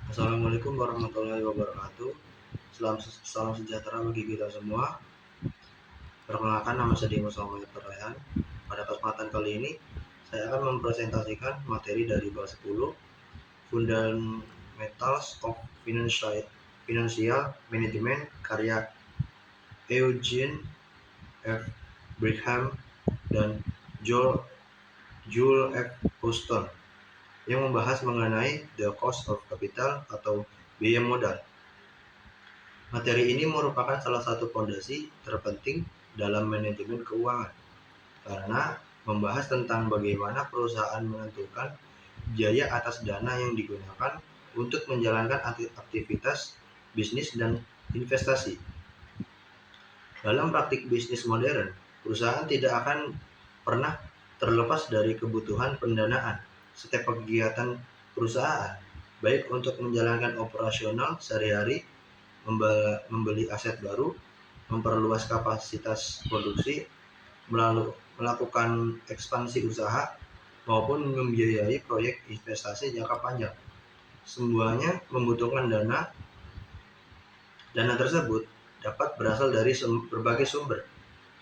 Assalamualaikum warahmatullahi wabarakatuh. Salam sejahtera bagi kita semua. Perkenalkan, nama saya Dimas Muhammad Rayhan. Pada kesempatan kali ini, saya akan mempresentasikan materi dari bab 10, Fundamentals of Financial Management, karya Eugene F. Brigham dan Joel F. Houston, yang membahas mengenai the cost of capital atau biaya modal. Materi ini merupakan salah satu fondasi terpenting dalam manajemen keuangan, karena membahas tentang bagaimana perusahaan menentukan biaya atas dana yang digunakan untuk menjalankan aktivitas bisnis dan investasi. Dalam praktik bisnis modern, perusahaan tidak akan pernah terlepas dari kebutuhan pendanaan. Setiap kegiatan perusahaan, baik untuk menjalankan operasional sehari-hari, membeli aset baru, memperluas kapasitas produksi, melakukan ekspansi usaha, maupun membiayai proyek investasi jangka panjang, semuanya membutuhkan dana. Dana tersebut dapat berasal dari berbagai sumber,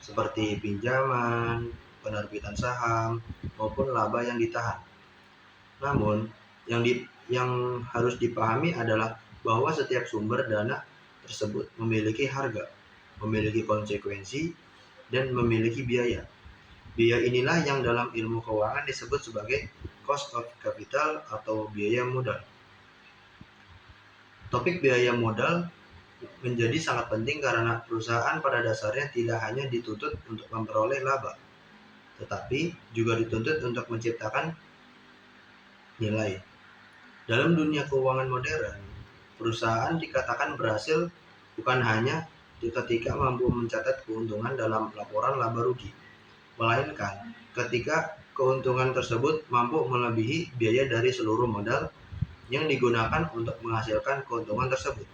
seperti pinjaman, penerbitan saham, maupun laba yang ditahan. Namun, yang harus dipahami adalah bahwa setiap sumber dana tersebut memiliki harga, memiliki konsekuensi, dan memiliki biaya. Biaya inilah yang dalam ilmu keuangan disebut sebagai cost of capital atau biaya modal. Topik biaya modal menjadi sangat penting karena perusahaan pada dasarnya tidak hanya dituntut untuk memperoleh laba, tetapi juga dituntut untuk menciptakan nilai. Dalam dunia keuangan modern, perusahaan dikatakan berhasil bukan hanya ketika mampu mencatat keuntungan dalam laporan laba rugi, melainkan ketika keuntungan tersebut mampu melebihi biaya dari seluruh modal yang digunakan untuk menghasilkan keuntungan tersebut.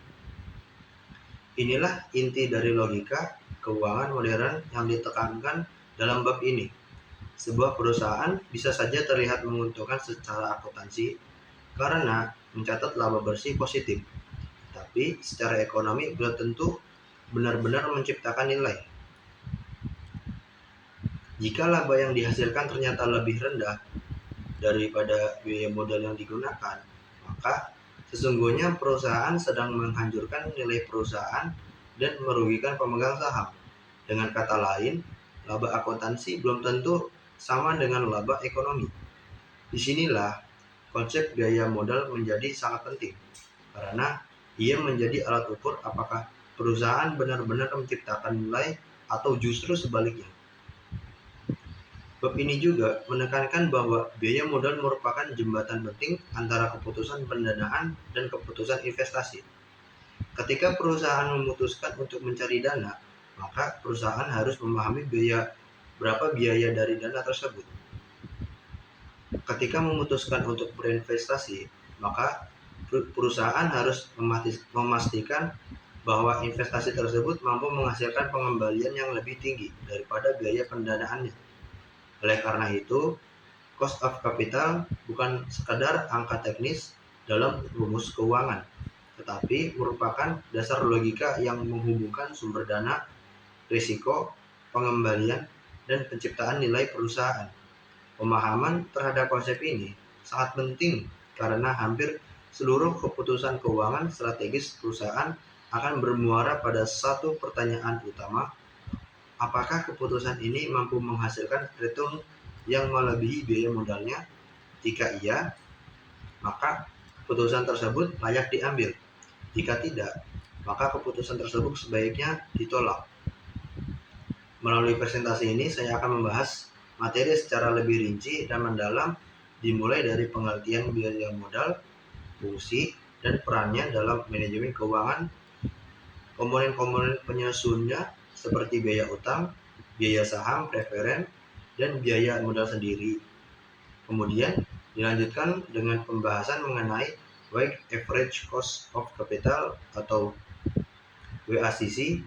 Inilah inti dari logika keuangan modern yang ditekankan dalam bab ini. Sebuah perusahaan bisa saja terlihat menguntungkan secara akuntansi karena mencatat laba bersih positif, tapi secara ekonomi belum tentu benar-benar menciptakan nilai. Jika laba yang dihasilkan ternyata lebih rendah daripada biaya modal yang digunakan, maka sesungguhnya perusahaan sedang menghancurkan nilai perusahaan dan merugikan pemegang saham. Dengan kata lain, laba akuntansi belum tentu sama dengan laba ekonomi. Disinilah konsep biaya modal menjadi sangat penting, karena ia menjadi alat ukur apakah perusahaan benar-benar menciptakan nilai atau justru sebaliknya. Bab ini juga menekankan bahwa biaya modal merupakan jembatan penting antara keputusan pendanaan dan keputusan investasi. Ketika perusahaan memutuskan untuk mencari dana, maka perusahaan harus memahami berapa biaya dari dana tersebut. Ketika memutuskan untuk berinvestasi, maka perusahaan harus memastikan bahwa investasi tersebut mampu menghasilkan pengembalian yang lebih tinggi daripada biaya pendanaannya. Oleh karena itu, cost of capital bukan sekadar angka teknis dalam rumus keuangan, tetapi merupakan dasar logika yang menghubungkan sumber dana, risiko, pengembalian, dan penciptaan nilai perusahaan. Pemahaman terhadap konsep ini sangat penting karena hampir seluruh keputusan keuangan strategis perusahaan akan bermuara pada satu pertanyaan utama: apakah keputusan ini mampu menghasilkan return yang melebihi biaya modalnya? Jika iya, maka keputusan tersebut layak diambil. Jika tidak, maka keputusan tersebut sebaiknya ditolak. Melalui presentasi ini, saya akan membahas materi secara lebih rinci dan mendalam, dimulai dari pengertian biaya modal, fungsi, dan perannya dalam manajemen keuangan, komponen-komponen penyusunnya seperti biaya utang, biaya saham, preferen, dan biaya modal sendiri. Kemudian dilanjutkan dengan pembahasan mengenai weighted average cost of capital atau WACC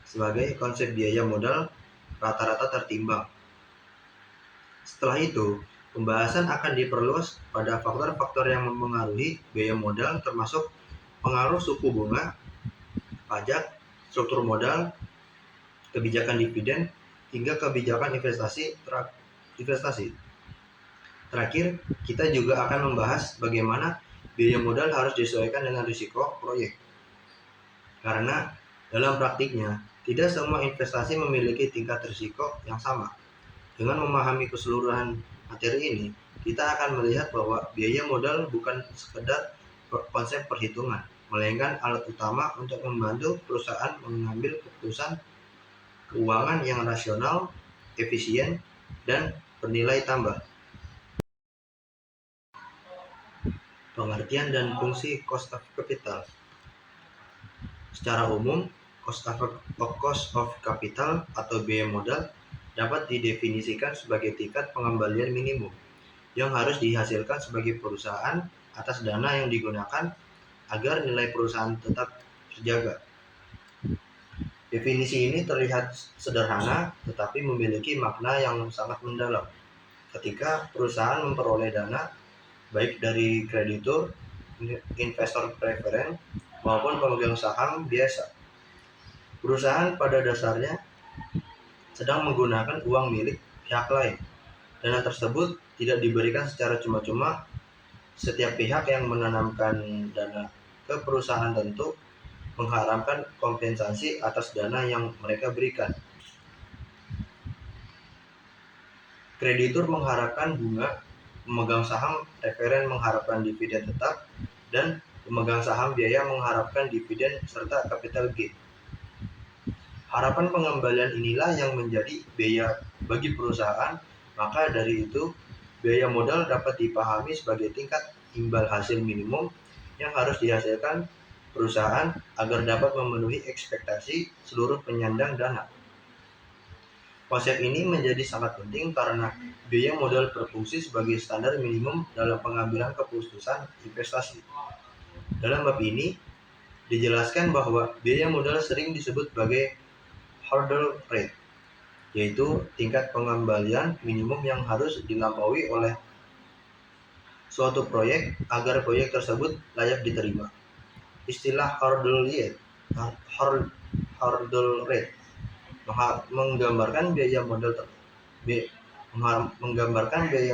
sebagai konsep biaya modal rata-rata tertimbang. Setelah itu, Pembahasan akan diperluas pada faktor-faktor yang mempengaruhi biaya modal, termasuk pengaruh suku bunga, pajak, struktur modal, kebijakan dividen, hingga kebijakan investasi. Terakhir, kita juga akan membahas bagaimana biaya modal harus disesuaikan dengan risiko proyek. Karena dalam praktiknya, tidak semua investasi memiliki tingkat risiko yang sama. Dengan memahami keseluruhan materi ini, kita akan melihat bahwa biaya modal bukan sekedar konsep perhitungan, melainkan alat utama untuk membantu perusahaan mengambil keputusan keuangan yang rasional, efisien, dan bernilai tambah. Pengertian dan fungsi cost of capital. Secara umum, cost of capital atau biaya modal dapat didefinisikan sebagai tingkat pengembalian minimum yang harus dihasilkan sebagai perusahaan atas dana yang digunakan agar nilai perusahaan tetap terjaga. Definisi ini terlihat sederhana tetapi memiliki makna yang sangat mendalam. Ketika perusahaan memperoleh dana baik dari kreditur, investor preferen, maupun pemegang saham biasa, perusahaan pada dasarnya sedang menggunakan uang milik pihak lain. Dana tersebut tidak diberikan secara cuma-cuma. Setiap pihak yang menanamkan dana ke perusahaan tentu mengharapkan kompensasi atas dana yang mereka berikan. Kreditur mengharapkan bunga, pemegang saham referen mengharapkan dividen tetap, dan pemegang saham biaya mengharapkan dividen serta capital gain. Harapan pengembalian inilah yang menjadi biaya bagi perusahaan. Maka dari itu, biaya modal dapat dipahami sebagai tingkat imbal hasil minimum yang harus dihasilkan perusahaan agar dapat memenuhi ekspektasi seluruh penyandang dana. Konsep ini menjadi sangat penting karena biaya modal berfungsi sebagai standar minimum dalam pengambilan keputusan investasi. Dalam bab ini, dijelaskan bahwa biaya modal sering disebut sebagai hurdle rate, yaitu tingkat pengembalian minimum yang harus dilampaui oleh suatu proyek agar proyek tersebut layak diterima. Istilah hurdle rate menggambarkan biaya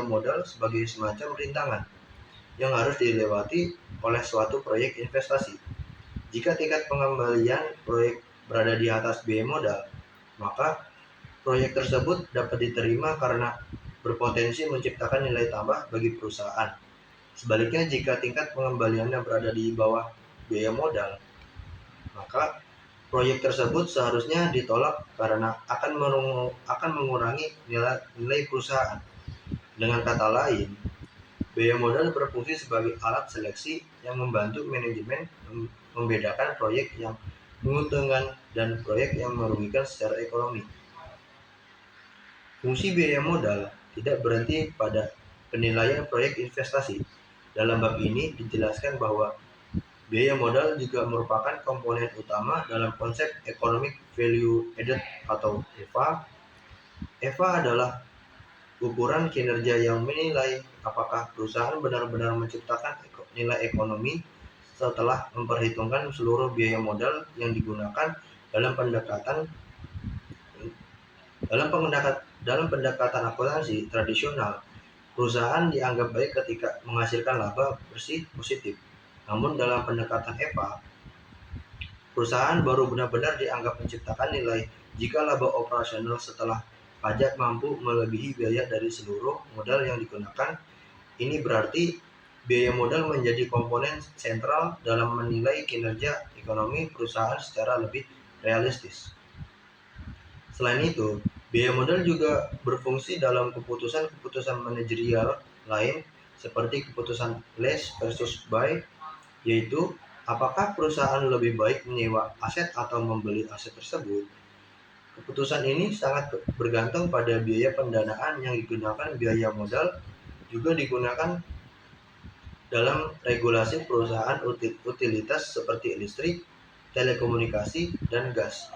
modal sebagai semacam rintangan yang harus dilewati oleh suatu proyek investasi. Jika tingkat pengembalian proyek berada di atas biaya modal, maka proyek tersebut dapat diterima karena berpotensi menciptakan nilai tambah bagi perusahaan. Sebaliknya, jika tingkat pengembaliannya berada di bawah biaya modal, maka proyek tersebut seharusnya ditolak karena akan mengurangi nilai perusahaan. Dengan kata lain, biaya modal berfungsi sebagai alat seleksi yang membantu manajemen membedakan proyek yang menguntungkan dan proyek yang merugikan secara ekonomi. Fungsi biaya modal tidak berhenti pada penilaian proyek investasi. Dalam bab ini dijelaskan bahwa biaya modal juga merupakan komponen utama dalam konsep Economic Value Added atau EVA. EVA adalah ukuran kinerja yang menilai apakah perusahaan benar-benar menciptakan nilai ekonomi setelah memperhitungkan seluruh biaya modal yang digunakan dalam pendekatan akuntansi tradisional. Perusahaan dianggap baik ketika menghasilkan laba bersih positif. Namun dalam pendekatan EVA, perusahaan baru benar-benar dianggap menciptakan nilai jika laba operasional setelah pajak mampu melebihi biaya dari seluruh modal yang digunakan. Ini berarti biaya modal menjadi komponen sentral dalam menilai kinerja ekonomi perusahaan secara lebih realistis. Selain itu, biaya modal juga berfungsi dalam keputusan manajerial lain seperti keputusan lease versus buy, yaitu apakah perusahaan lebih baik menyewa aset atau membeli aset tersebut. Keputusan ini sangat bergantung pada biaya pendanaan yang digunakan. Biaya modal juga digunakan dalam regulasi perusahaan utilitas seperti listrik, telekomunikasi, dan gas,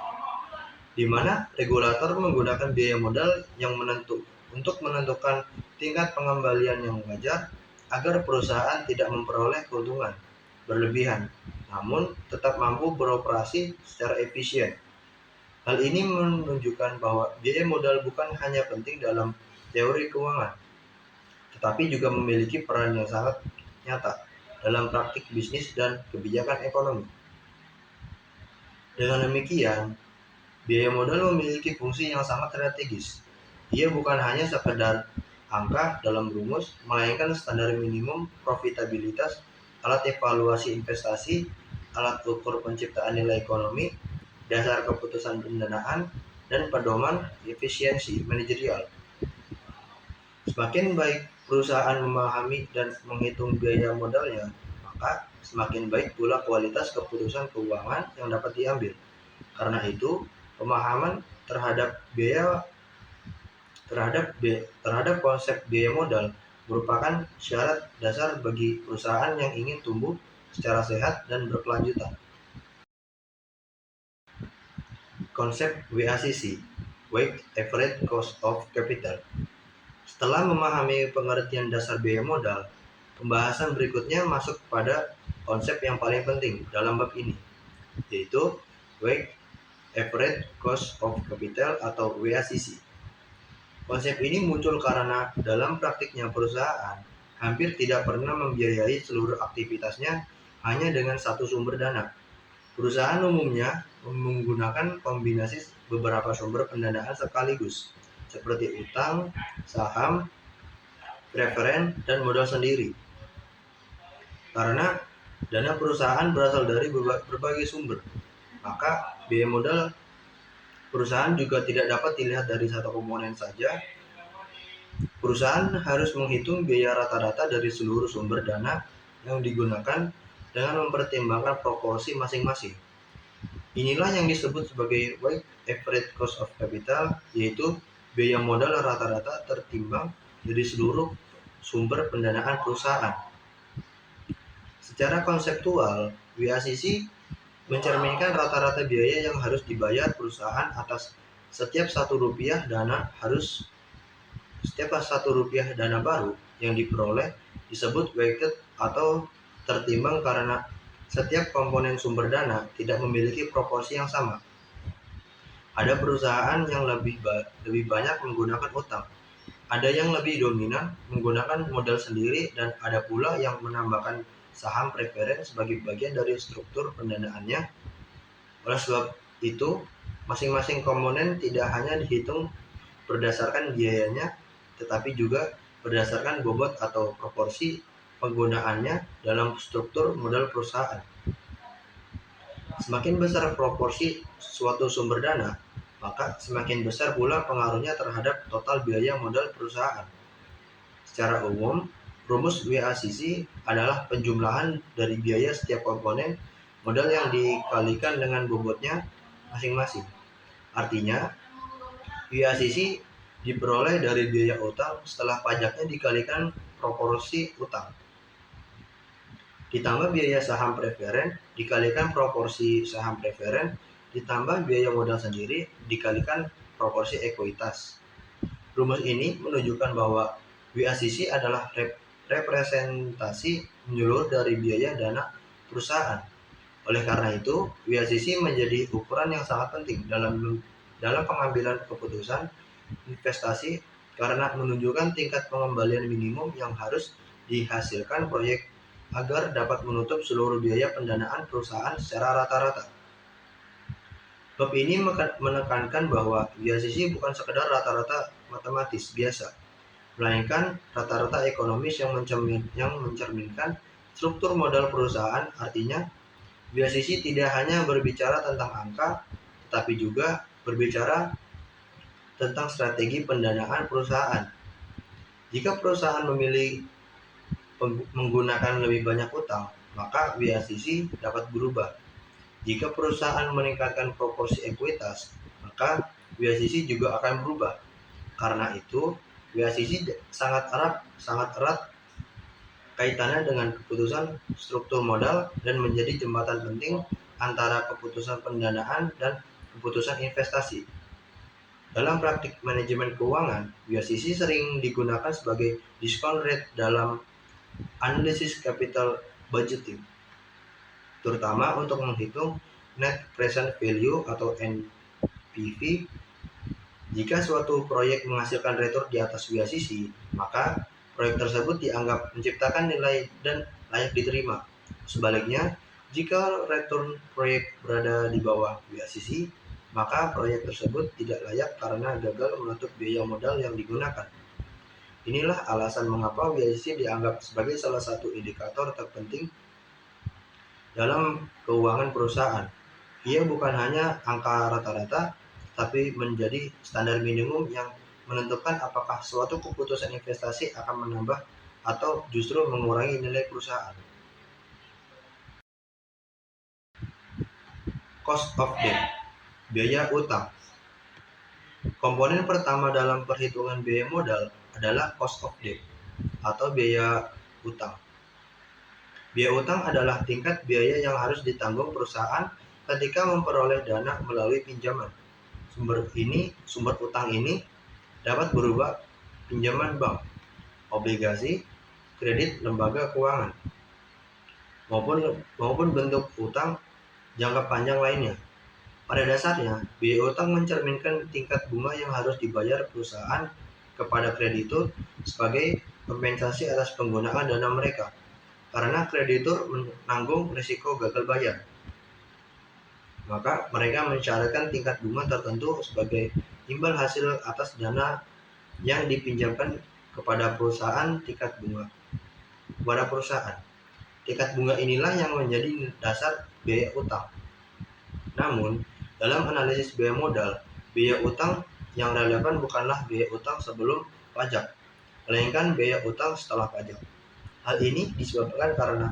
di mana regulator menggunakan biaya modal yang untuk menentukan tingkat pengembalian yang wajar agar perusahaan tidak memperoleh keuntungan berlebihan, namun tetap mampu beroperasi secara efisien. Hal ini menunjukkan bahwa biaya modal bukan hanya penting dalam teori keuangan, tetapi juga memiliki peran yang sangat nyata dalam praktik bisnis dan kebijakan ekonomi. Dengan demikian, biaya modal memiliki fungsi yang sangat strategis. Ia bukan hanya sekedar angka dalam rumus, melainkan standar minimum profitabilitas, alat evaluasi investasi, alat ukur penciptaan nilai ekonomi, dasar keputusan pendanaan, dan pedoman efisiensi manajerial. Semakin baik perusahaan memahami dan menghitung biaya modalnya, maka semakin baik pula kualitas keputusan keuangan yang dapat diambil. Karena itu, pemahaman terhadap konsep biaya modal merupakan syarat dasar bagi perusahaan yang ingin tumbuh secara sehat dan berkelanjutan. Konsep WACC, Weighted Average Cost of Capital. Setelah memahami pengertian dasar biaya modal, pembahasan berikutnya masuk pada konsep yang paling penting dalam bab ini, yaitu Weighted Average Cost of Capital atau WACC. Konsep ini muncul karena dalam praktiknya perusahaan hampir tidak pernah membiayai seluruh aktivitasnya hanya dengan satu sumber dana. Perusahaan umumnya menggunakan kombinasi beberapa sumber pendanaan sekaligus, seperti utang, saham, preferen, dan modal sendiri. Karena dana perusahaan berasal dari berbagai sumber, maka biaya modal perusahaan juga tidak dapat dilihat dari satu komponen saja. Perusahaan harus menghitung biaya rata-rata dari seluruh sumber dana yang digunakan dengan mempertimbangkan proporsi masing-masing. Inilah yang disebut sebagai weighted average cost of capital, yaitu biaya modal rata-rata tertimbang dari seluruh sumber pendanaan perusahaan. Secara konseptual, WACC mencerminkan rata-rata biaya yang harus dibayar perusahaan atas setiap Rp1 dana baru yang diperoleh disebut weighted atau tertimbang karena setiap komponen sumber dana tidak memiliki proporsi yang sama. Ada perusahaan yang lebih banyak menggunakan utang, ada yang lebih dominan menggunakan modal sendiri, dan ada pula yang menambahkan saham preferen sebagai bagian dari struktur pendanaannya. Oleh sebab itu, masing-masing komponen tidak hanya dihitung berdasarkan biayanya, tetapi juga berdasarkan bobot atau proporsi penggunaannya dalam struktur modal perusahaan. Semakin besar proporsi suatu sumber dana, maka semakin besar pula pengaruhnya terhadap total biaya modal perusahaan. Secara umum, rumus WACC adalah penjumlahan dari biaya setiap komponen modal yang dikalikan dengan bobotnya masing-masing. Artinya, WACC diperoleh dari biaya utang setelah pajaknya dikalikan proporsi utang, ditambah biaya saham preferen dikalikan proporsi saham preferen, ditambah biaya modal sendiri dikalikan proporsi ekuitas. Rumus ini menunjukkan bahwa WACC adalah representasi menyeluruh dari biaya dana perusahaan. Oleh karena itu, WACC menjadi ukuran yang sangat penting dalam pengambilan keputusan investasi karena menunjukkan tingkat pengembalian minimum yang harus dihasilkan proyek agar dapat menutup seluruh biaya pendanaan perusahaan secara rata-rata. Bab ini menekankan bahwa WACC bukan sekedar rata-rata matematis biasa, melainkan rata-rata ekonomis yang mencerminkan struktur modal perusahaan. Artinya, WACC tidak hanya berbicara tentang angka, tetapi juga berbicara tentang strategi pendanaan perusahaan. Jika perusahaan memilih menggunakan lebih banyak utang, maka WACC dapat berubah. Jika perusahaan meningkatkan proporsi ekuitas, maka WACC juga akan berubah. Karena itu, WACC sangat erat kaitannya dengan keputusan struktur modal dan menjadi jembatan penting antara keputusan pendanaan dan keputusan investasi. Dalam praktik manajemen keuangan, biaya sering digunakan sebagai discount rate dalam analisis capital budgeting, terutama untuk menghitung net present value atau NPV. Jika suatu proyek menghasilkan return di atas biaya sisi, maka proyek tersebut dianggap menciptakan nilai dan layak diterima. Sebaliknya, jika return proyek berada di bawah biaya sisi, maka proyek tersebut tidak layak karena gagal menutup biaya modal yang digunakan. Inilah alasan mengapa biaya sisi dianggap sebagai salah satu indikator terpenting dalam keuangan perusahaan. Ia bukan hanya angka rata-rata, tapi menjadi standar minimum yang menentukan apakah suatu keputusan investasi akan menambah atau justru mengurangi nilai perusahaan. Cost of debt, biaya utang. Komponen pertama dalam perhitungan biaya modal adalah cost of debt atau biaya utang. Biaya utang adalah tingkat biaya yang harus ditanggung perusahaan ketika memperoleh dana melalui pinjaman. Sumber utang ini dapat berupa pinjaman bank, obligasi, kredit lembaga keuangan, maupun bentuk utang jangka panjang lainnya. Pada dasarnya, biaya utang mencerminkan tingkat bunga yang harus dibayar perusahaan kepada kreditur sebagai kompensasi atas penggunaan dana mereka, karena kreditur menanggung risiko gagal bayar. Maka mereka mensyaratkan tingkat bunga tertentu sebagai imbal hasil atas dana yang dipinjamkan kepada perusahaan. Tingkat bunga inilah yang menjadi dasar biaya utang. Namun, dalam analisis biaya modal, biaya utang yang relevan bukanlah biaya utang sebelum pajak, melainkan biaya utang setelah pajak. Hal ini disebabkan karena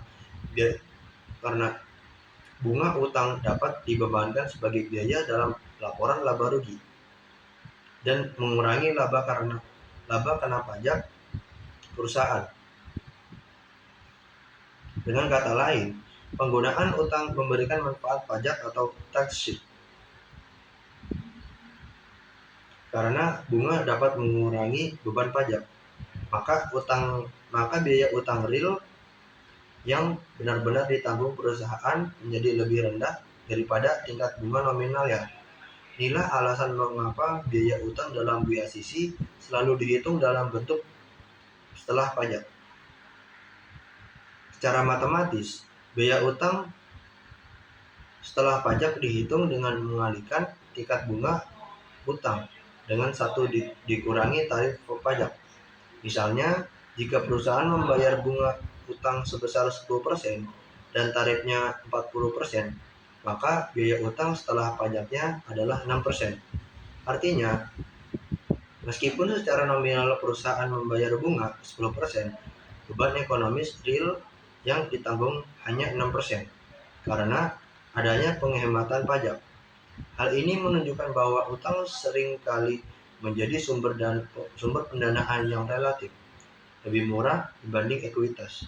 bunga utang dapat dibebankan sebagai biaya dalam laporan laba rugi dan mengurangi laba kena pajak perusahaan. Dengan kata lain, penggunaan utang memberikan manfaat pajak atau tax shield, karena bunga dapat mengurangi beban pajak. Maka biaya utang real yang benar-benar ditanggung perusahaan menjadi lebih rendah daripada tingkat bunga nominalnya. Inilah alasan mengapa biaya utang dalam biaya sisi selalu dihitung dalam bentuk setelah pajak. Secara matematis, biaya utang setelah pajak dihitung dengan mengalihkan tingkat bunga utang dengan 1 dikurangi tarif pajak. Misalnya, jika perusahaan membayar bunga utang sebesar 10% dan tarifnya 40%, maka biaya utang setelah pajaknya adalah 6%. Artinya, meskipun secara nominal perusahaan membayar bunga 10%, beban ekonomis real yang ditanggung hanya 6% karena adanya penghematan pajak. Hal ini menunjukkan bahwa utang seringkali menjadi sumber pendanaan yang relatif lebih murah dibanding ekuitas.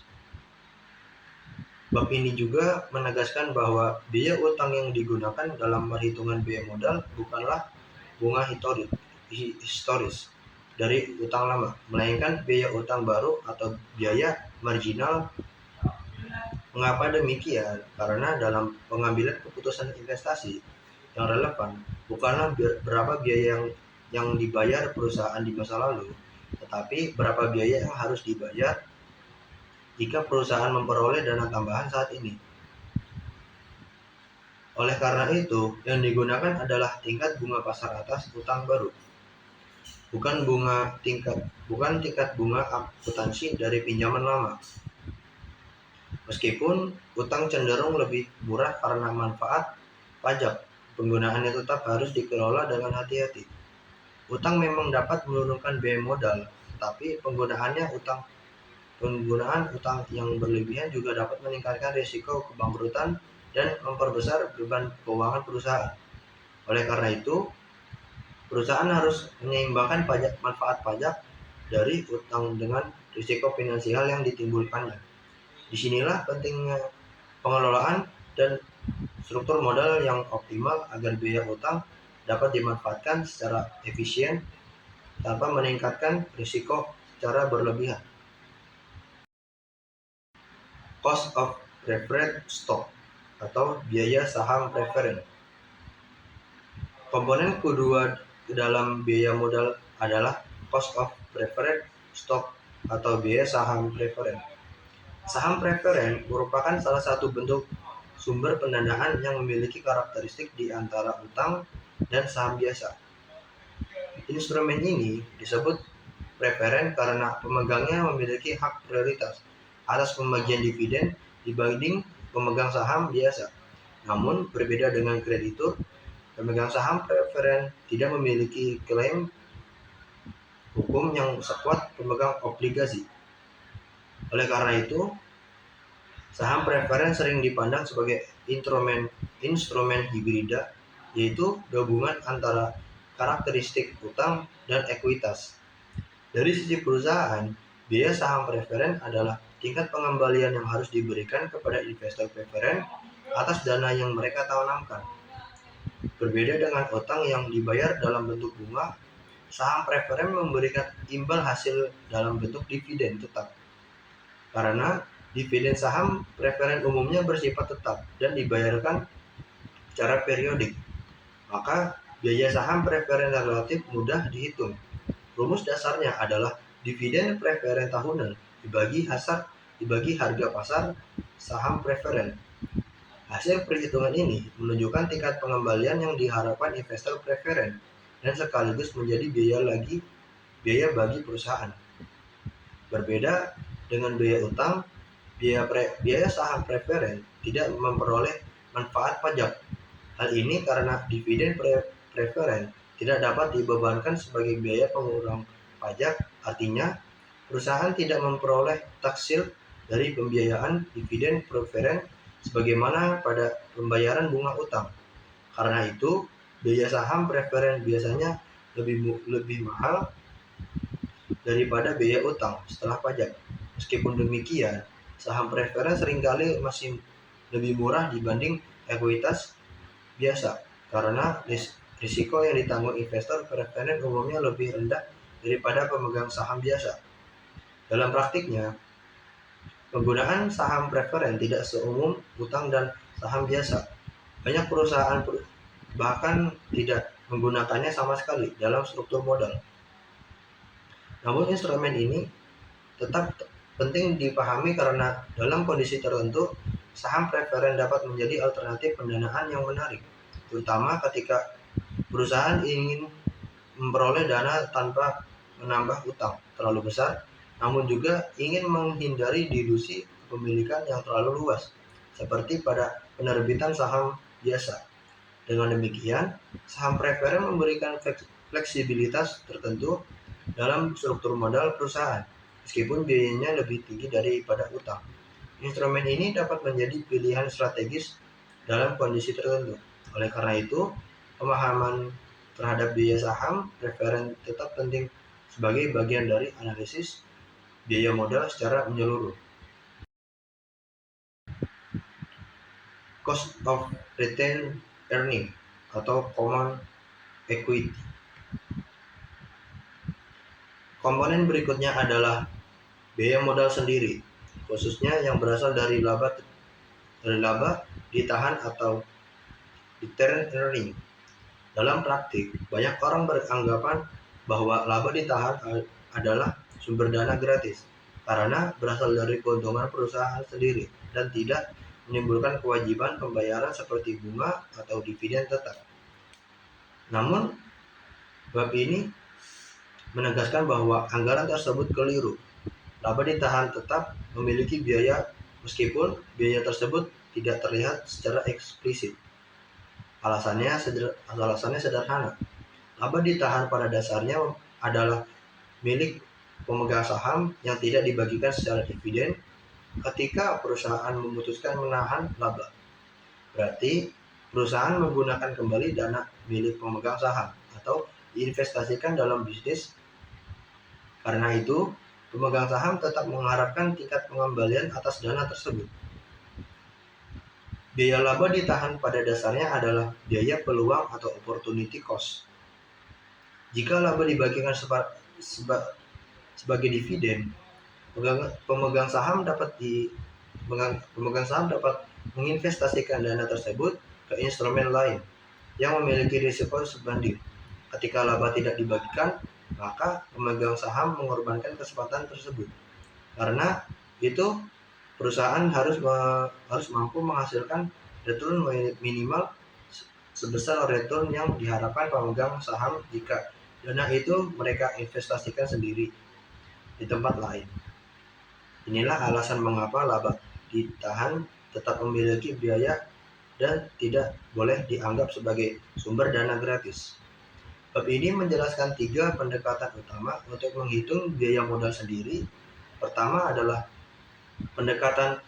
Bab ini juga menegaskan bahwa biaya utang yang digunakan dalam perhitungan biaya modal bukanlah bunga historis dari utang lama, melainkan biaya utang baru atau biaya marginal. Mengapa demikian? Karena dalam pengambilan keputusan investasi yang relevan bukanlah berapa biaya yang dibayar perusahaan di masa lalu, tetapi berapa biaya yang harus dibayar jika perusahaan memperoleh dana tambahan saat ini. Oleh karena itu, yang digunakan adalah tingkat bunga pasar atas utang baru, bukan tingkat bunga akuntansi dari pinjaman lama. Meskipun utang cenderung lebih murah karena manfaat pajak, penggunaannya tetap harus dikelola dengan hati-hati. Utang memang dapat menurunkan biaya modal, tetapi penggunaan utang yang berlebihan juga dapat meningkatkan risiko kebangkrutan dan memperbesar beban keuangan perusahaan. Oleh karena itu, perusahaan harus menyeimbangkan manfaat pajak dari utang dengan risiko finansial yang ditimbulkannya. Disinilah pentingnya pengelolaan dan struktur modal yang optimal agar biaya utang dapat dimanfaatkan secara efisien tanpa meningkatkan risiko secara berlebihan. Cost of preferred stock atau biaya saham preferen. Komponen kedua dalam biaya modal adalah cost of preferred stock atau biaya saham preferen. Saham preferen merupakan salah satu bentuk sumber pendanaan yang memiliki karakteristik di antara utang dan saham biasa. Instrumen ini disebut preferen karena pemegangnya memiliki hak prioritas atas pembagian dividen dibanding pemegang saham biasa. Namun, berbeda dengan kreditur, pemegang saham preferen tidak memiliki klaim hukum yang sekuat pemegang obligasi. Oleh karena itu, saham preferen sering dipandang sebagai instrumen hibrida, yaitu gabungan antara karakteristik utang dan ekuitas. Dari sisi perusahaan, biaya saham preferen adalah tingkat pengembalian yang harus diberikan kepada investor preferen atas dana yang mereka tanamkan. Berbeda dengan utang yang dibayar dalam bentuk bunga, saham preferen memberikan imbal hasil dalam bentuk dividen tetap. Karena dividen saham preferen umumnya bersifat tetap dan dibayarkan secara periodik, maka biaya saham preferen relatif mudah dihitung. Rumus dasarnya adalah dividen preferen tahunan dibagi harga pasar saham preferen. Hasil perhitungan ini menunjukkan tingkat pengembalian yang diharapkan investor preferen dan sekaligus menjadi biaya bagi perusahaan. Berbeda dengan biaya utang, biaya saham preferen tidak memperoleh manfaat pajak. Hal ini karena dividen preferen tidak dapat dibebankan sebagai biaya pengurang pajak, artinya perusahaan tidak memperoleh tax shield dari pembiayaan dividen preferen sebagaimana pada pembayaran bunga utang. Karena itu, biaya saham preferen biasanya lebih mahal daripada biaya utang setelah pajak. Meskipun demikian, saham preferen seringkali masih lebih murah dibanding ekuitas biasa karena risiko yang ditanggung investor preferen umumnya lebih rendah daripada pemegang saham biasa. Dalam praktiknya, penggunaan saham preferen tidak seumum utang dan saham biasa. Banyak perusahaan bahkan tidak menggunakannya sama sekali dalam struktur modal. Namun instrumen ini tetap penting dipahami karena dalam kondisi tertentu, saham preferen dapat menjadi alternatif pendanaan yang menarik, terutama ketika perusahaan ingin memperoleh dana tanpa menambah utang terlalu besar, namun juga ingin menghindari dilusi kepemilikan yang terlalu luas, seperti pada penerbitan saham biasa. Dengan demikian, saham preferen memberikan fleksibilitas tertentu dalam struktur modal perusahaan, meskipun biayanya lebih tinggi daripada utang. Instrumen ini dapat menjadi pilihan strategis dalam kondisi tertentu. Oleh karena itu, pemahaman terhadap biaya saham preferen tetap penting sebagai bagian dari analisis biaya modal secara menyeluruh. Cost of retained earning atau common equity. Komponen berikutnya adalah biaya modal sendiri, khususnya yang berasal dari laba ditahan atau retained earning. Dalam praktik, banyak orang beranggapan bahwa laba ditahan adalah sumber dana gratis karena berasal dari keuntungan perusahaan sendiri dan tidak menimbulkan kewajiban pembayaran seperti bunga atau dividen tetap. Namun, bab ini menegaskan bahwa anggaran tersebut keliru. Laba ditahan tetap memiliki biaya meskipun biaya tersebut tidak terlihat secara eksplisit. Alasannya sederhana. Laba ditahan pada dasarnya adalah milik pemegang saham yang tidak dibagikan secara dividen ketika perusahaan memutuskan menahan laba. Berarti perusahaan menggunakan kembali dana milik pemegang saham atau diinvestasikan dalam bisnis. Karena itu, pemegang saham tetap mengharapkan tingkat pengembalian atas dana tersebut. Biaya laba ditahan pada dasarnya adalah biaya peluang atau opportunity cost. Jika laba dibagikan sebagai dividen, pemegang saham dapat menginvestasikan dana tersebut ke instrumen lain yang memiliki risiko sebanding. Ketika laba tidak dibagikan, maka pemegang saham mengorbankan kesempatan tersebut. Karena itu, perusahaan harus mampu menghasilkan return minimal sebesar return yang diharapkan pemegang saham jika dana itu mereka investasikan sendiri di tempat lain. Inilah alasan mengapa laba ditahan tetap memiliki biaya dan tidak boleh dianggap sebagai sumber dana gratis. Bab ini menjelaskan 3 pendekatan utama untuk menghitung biaya modal sendiri. Pertama adalah pendekatan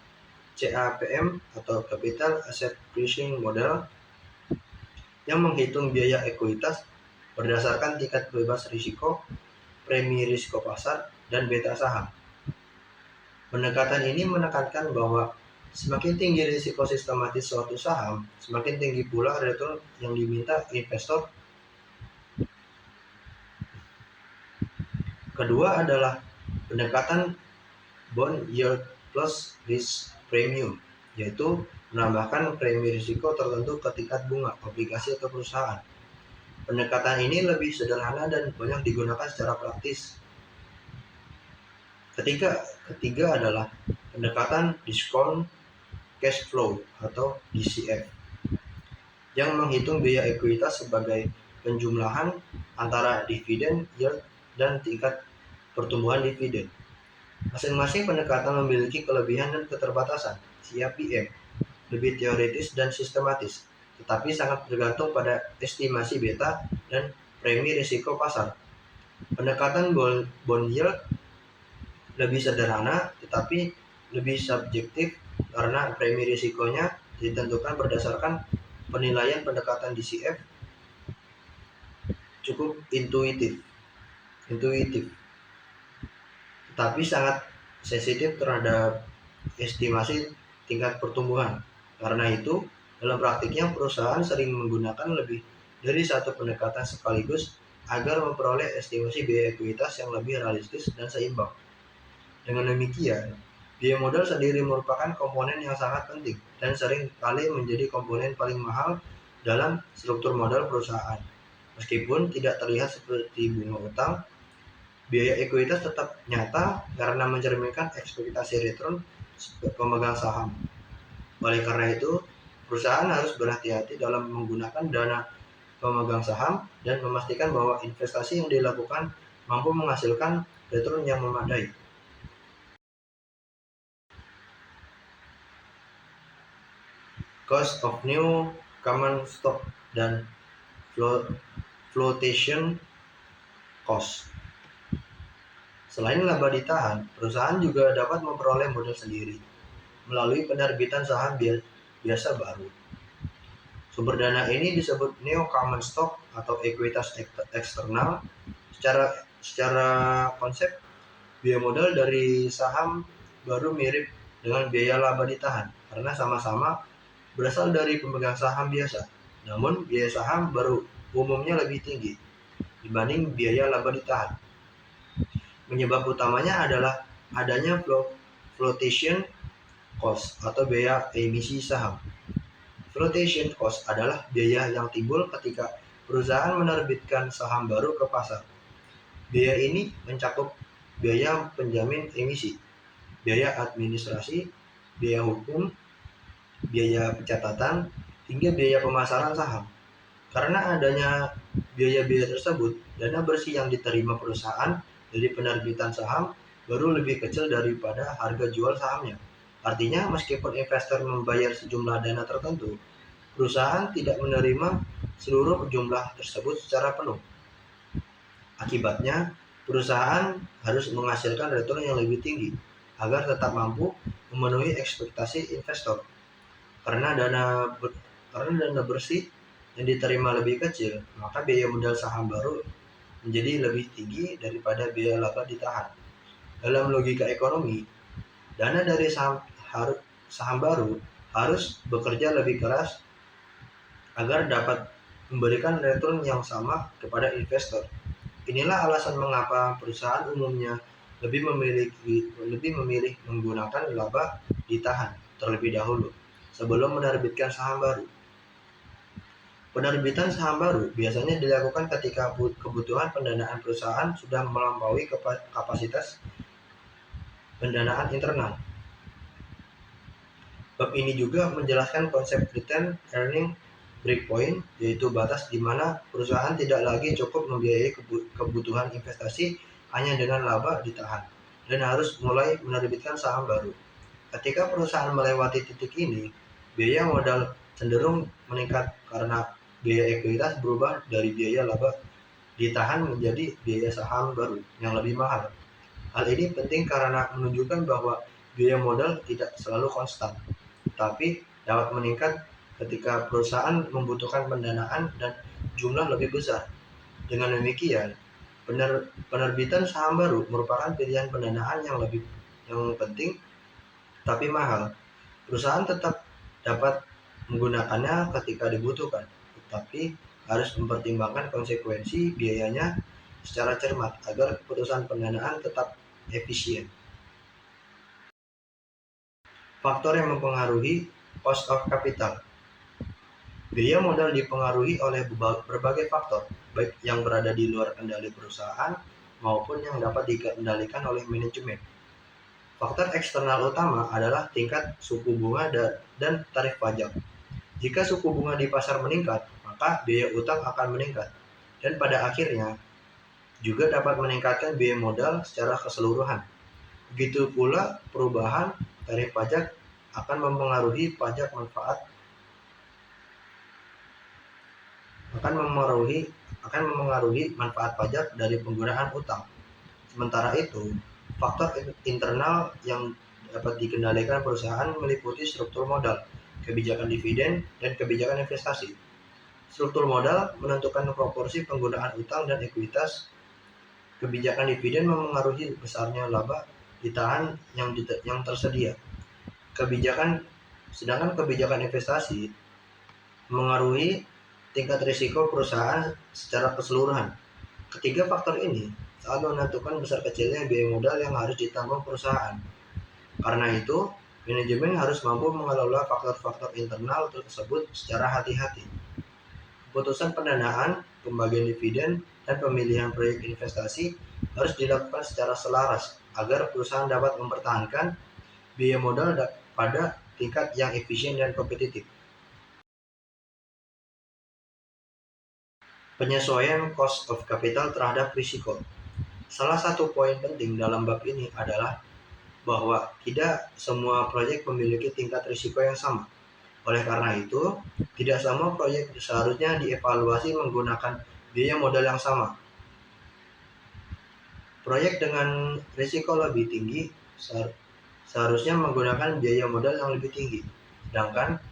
CAPM atau Capital Asset Pricing Model yang menghitung biaya ekuitas berdasarkan tingkat bebas risiko, premi risiko pasar, dan beta saham. Pendekatan ini menekankan bahwa semakin tinggi risiko sistematis suatu saham, semakin tinggi pula return yang diminta investor. Kedua adalah pendekatan bond yield plus risk premium, yaitu menambahkan premi risiko tertentu ke tingkat bunga, obligasi atau perusahaan. Pendekatan ini lebih sederhana dan banyak digunakan secara praktis. Ketiga adalah pendekatan discount cash flow atau DCF yang menghitung biaya ekuitas sebagai penjumlahan antara dividen yield dan tingkat pertumbuhan dividen. Masing-masing pendekatan memiliki kelebihan dan keterbatasan. CAPM lebih teoritis dan sistematis, tetapi sangat bergantung pada estimasi beta dan premi risiko pasar. Pendekatan bond yield lebih sederhana, tetapi lebih subjektif karena premi risikonya ditentukan berdasarkan penilaian. Pendekatan DCF cukup intuitif, tetapi sangat sensitif terhadap estimasi tingkat pertumbuhan. Karena itu, dalam praktiknya perusahaan sering menggunakan lebih dari satu pendekatan sekaligus agar memperoleh estimasi biaya ekuitas yang lebih realistis dan seimbang. Dengan demikian, biaya modal sendiri merupakan komponen yang sangat penting dan sering kali menjadi komponen paling mahal dalam struktur modal perusahaan. Meskipun tidak terlihat seperti bunga utang, biaya ekuitas tetap nyata karena mencerminkan ekspektasi return pemegang saham. Oleh karena itu, perusahaan harus berhati-hati dalam menggunakan dana pemegang saham dan memastikan bahwa investasi yang dilakukan mampu menghasilkan return yang memadai. Cost of new common stock dan flotation cost. Selain laba ditahan, perusahaan juga dapat memperoleh modal sendiri melalui penerbitan saham biasa baru. Sumber dana ini disebut new common stock atau ekuitas eksternal. Secara konsep, biaya modal dari saham baru mirip dengan biaya laba ditahan karena sama-sama berasal dari pemegang saham biasa. Namun biaya saham baru umumnya lebih tinggi dibanding biaya laba ditahan. Penyebab utamanya adalah adanya flotation cost atau biaya emisi saham. Flotation cost adalah biaya yang timbul ketika perusahaan menerbitkan saham baru ke pasar. Biaya ini mencakup biaya penjamin emisi, biaya administrasi, biaya hukum, biaya pencatatan, hingga biaya pemasaran saham. Karena adanya biaya-biaya tersebut, dana bersih yang diterima perusahaan dari penerbitan saham baru lebih kecil daripada harga jual sahamnya. Artinya, meskipun investor membayar sejumlah dana tertentu, perusahaan tidak menerima seluruh jumlah tersebut secara penuh. Akibatnya, perusahaan harus menghasilkan return yang lebih tinggi agar tetap mampu memenuhi ekspektasi investor. Karena dana bersih yang diterima lebih kecil, maka biaya modal saham baru menjadi lebih tinggi daripada biaya laba ditahan. Dalam logika ekonomi, dana dari saham baru harus bekerja lebih keras agar dapat memberikan return yang sama kepada investor. Inilah alasan mengapa perusahaan umumnya lebih memilih menggunakan laba ditahan terlebih dahulu sebelum menerbitkan saham baru. Penerbitan saham baru biasanya dilakukan ketika kebutuhan pendanaan perusahaan sudah melampaui kapasitas pendanaan internal. Bab ini juga menjelaskan konsep return earning breakpoint, yaitu batas di mana perusahaan tidak lagi cukup membiayai kebutuhan investasi hanya dengan laba ditahan dan harus mulai menerbitkan saham baru. Ketika perusahaan melewati titik ini, biaya modal cenderung meningkat karena biaya ekuitas berubah dari biaya laba ditahan menjadi biaya saham baru yang lebih mahal. Hal ini penting karena menunjukkan bahwa biaya modal tidak selalu konstan, tapi dapat meningkat ketika perusahaan membutuhkan pendanaan dan jumlah lebih besar. Dengan demikian, penerbitan saham baru merupakan pilihan pendanaan yang penting tapi mahal. Perusahaan tetap dapat menggunakannya ketika dibutuhkan, tetapi harus mempertimbangkan konsekuensi biayanya secara cermat agar keputusan pendanaan tetap efisien. Faktor yang mempengaruhi cost of capital. Biaya modal dipengaruhi oleh berbagai faktor, baik yang berada di luar kendali perusahaan maupun yang dapat dikendalikan oleh manajemen. Faktor eksternal utama adalah tingkat suku bunga dan tarif pajak. Jika suku bunga di pasar meningkat, maka biaya utang akan meningkat, dan pada akhirnya juga dapat meningkatkan biaya modal secara keseluruhan. Begitu pula perubahan tarif pajak akan mempengaruhi manfaat pajak dari penggunaan utang. Sementara itu, faktor internal yang dapat dikendalikan perusahaan meliputi struktur modal, kebijakan dividen, dan kebijakan investasi. Struktur modal menentukan proporsi penggunaan utang dan ekuitas. Kebijakan dividen memengaruhi besarnya laba ditahan yang tersedia. Sedangkan kebijakan investasi mengaruhi tingkat risiko perusahaan secara keseluruhan. Ketiga faktor ini sangat menentukan besar kecilnya biaya modal yang harus ditanggung perusahaan. Karena itu, manajemen harus mampu mengelola faktor-faktor internal tersebut secara hati-hati. Keputusan pendanaan, pembagian dividen, dan pemilihan proyek investasi harus dilakukan secara selaras agar perusahaan dapat mempertahankan biaya modal pada tingkat yang efisien dan kompetitif. Penyesuaian cost of capital terhadap risiko. Salah satu poin penting dalam bab ini adalah bahwa tidak semua proyek memiliki tingkat risiko yang sama. Oleh karena itu, tidak semua proyek seharusnya dievaluasi menggunakan biaya modal yang sama. Proyek dengan risiko lebih tinggi seharusnya menggunakan biaya modal yang lebih tinggi, sedangkan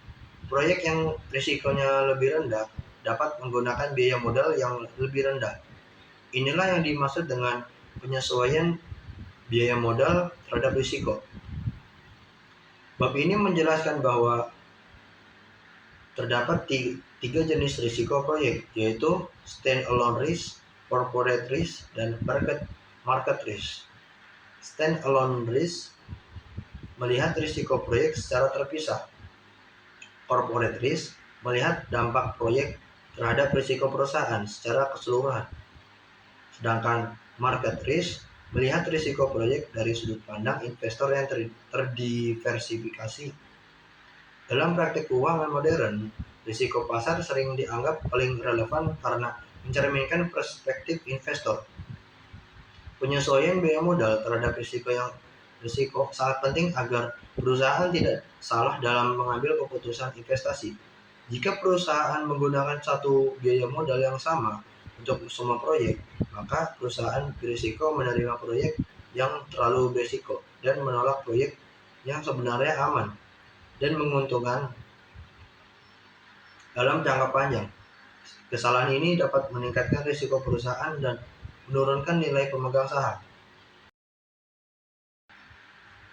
proyek yang risikonya lebih rendah dapat menggunakan biaya modal yang lebih rendah. Inilah yang dimaksud dengan penyesuaian biaya modal terhadap risiko. Bab ini menjelaskan bahwa terdapat tiga jenis risiko proyek, yaitu stand-alone risk, corporate risk, dan market risk. Stand-alone risk melihat risiko proyek secara terpisah. Corporate risk melihat dampak proyek terhadap risiko perusahaan secara keseluruhan. Sedangkan market risk melihat risiko proyek dari sudut pandang investor yang terdiversifikasi. Dalam praktik keuangan modern, risiko pasar sering dianggap paling relevan karena mencerminkan perspektif investor. Penyesuaian biaya modal terhadap risiko sangat penting agar perusahaan tidak salah dalam mengambil keputusan investasi. Jika perusahaan menggunakan satu biaya modal yang sama untuk semua proyek, maka perusahaan berisiko menerima proyek yang terlalu berisiko dan menolak proyek yang sebenarnya aman dan menguntungkan dalam jangka panjang. Kesalahan ini dapat meningkatkan risiko perusahaan dan menurunkan nilai pemegang saham.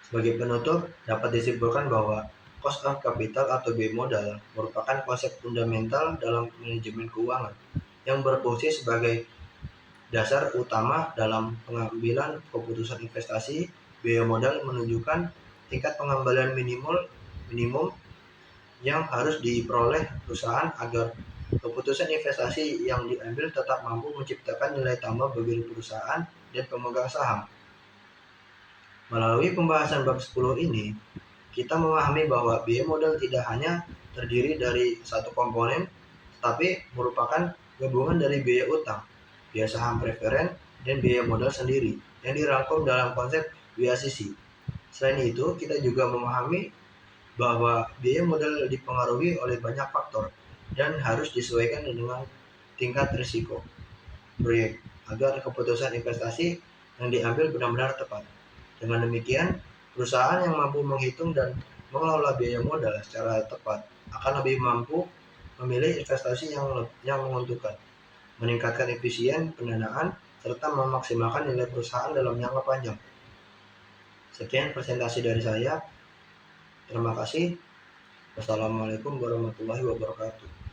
Sebagai penutup, dapat disimpulkan bahwa cost of capital atau B modal merupakan konsep fundamental dalam manajemen keuangan yang berfungsi sebagai dasar utama dalam pengambilan keputusan investasi. Biaya modal menunjukkan tingkat pengembalian minimum yang harus diperoleh perusahaan agar keputusan investasi yang diambil tetap mampu menciptakan nilai tambah bagi perusahaan dan pemegang saham. Melalui pembahasan bab 10 ini, kita memahami bahwa biaya modal tidak hanya terdiri dari satu komponen, tetapi merupakan gabungan dari biaya utang, biaya saham preferen, dan biaya modal sendiri yang dirangkum dalam konsep biaya sisi. Selain itu, kita juga memahami bahwa biaya modal dipengaruhi oleh banyak faktor dan harus disesuaikan dengan tingkat risiko proyek agar keputusan investasi yang diambil benar-benar tepat. Dengan demikian, perusahaan yang mampu menghitung dan mengelola biaya modal secara tepat akan lebih mampu memilih investasi yang menguntungkan, meningkatkan efisien pendanaan, serta memaksimalkan nilai perusahaan dalam jangka panjang. Sekian presentasi dari saya. Terima kasih. Wassalamualaikum warahmatullahi wabarakatuh.